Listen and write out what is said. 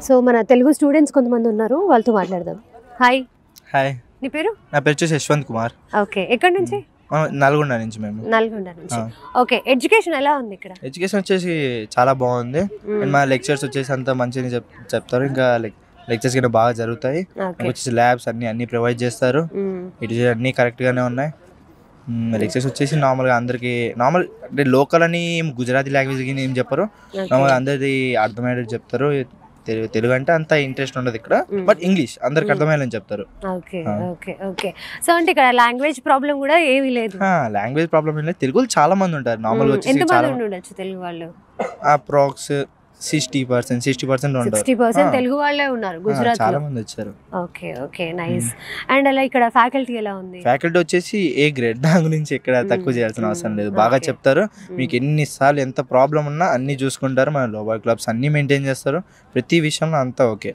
So మన Telugu students కొంతమంది ఉన్నారు, వాళ్ళతో మాట్లాడదాం. హాయ్. హాయ్, నీ పేరు? నా పేరు వచ్చేసి యశ్వంత్ కుమార్. ఓకే, ఎక్కడి నుంచి? నల్గొండ నుంచి. మేము నల్గొండ నుంచి. ఓకే, ఎడ్యుకేషన్ ఎలా ఉంది ఇక్కడ? ఎడ్యుకేషన్ వచ్చేసి చాలా బాగుంది. అండ్ మా లెక్చర్స్ వచ్చేసి అంతా మంచిగా చెప్తారు. ఇంకా లెక్చర్స్ కింద బాగా జరుగుతాయి. వచ్చేసి ల్యాబ్స్ అన్ని ప్రొవైడ్ చేస్తారు. ఇటు అన్నీ కరెక్ట్గానే ఉన్నాయి. లెక్చర్స్ వచ్చేసి నార్మల్గా అందరికి అంటే లోకల్ అని గుజరాతీ లాంగ్వేజ్ ఏం చెప్పరు. నార్మల్గా అందరిది అర్థమయ్యేది చెప్తారు. తెలుగు అంటే అంత ఇంట్రెస్ట్ ఉండదు ఇక్కడ, బట్ ఇంగ్లీష్ అందరికి అర్థమయ్యేదని చెప్తారు. Okay okay okay. సో అంటే ఇక్కడ లాంగ్వేజ్ ప్రాబ్లం కూడా ఏమీ లేదు. లాంగ్వేజ్ ప్రాబ్లం ఏం లేదు. తెలుగులో చాలా మంది ఉంటారు. నార్మల్గా వచ్చేసి చాలా ఉండొచ్చు తెలుగు వాళ్ళు. అప్రాక్స్ 60% ఉంటారు. 60% తెలుగు వాళ్ళే ఉన్నారు గుజరాత్. చాలా మంది వచ్చారు. Okay okay, nice. అండ్ అలా ఇక్కడ ఫ్యాకల్టీ ఎలా ఉంది? ఫ్యాకల్టీ వచ్చేసి ఏ గ్రేడ్. దాని గురించి ఇక్కడ తక్కువ చేయాల్సిన అవసరం లేదు. బాగా చెప్తారు. మీకు ఎన్నిసార్లు ఎంత ప్రాబ్లం ఉన్నా అన్ని చూసుకుంటారు. మన లోవర్ క్లబ్స్ అన్ని మెయింటైన్ చేస్తారు. ప్రతి విషయంలో అంతా ఓకే.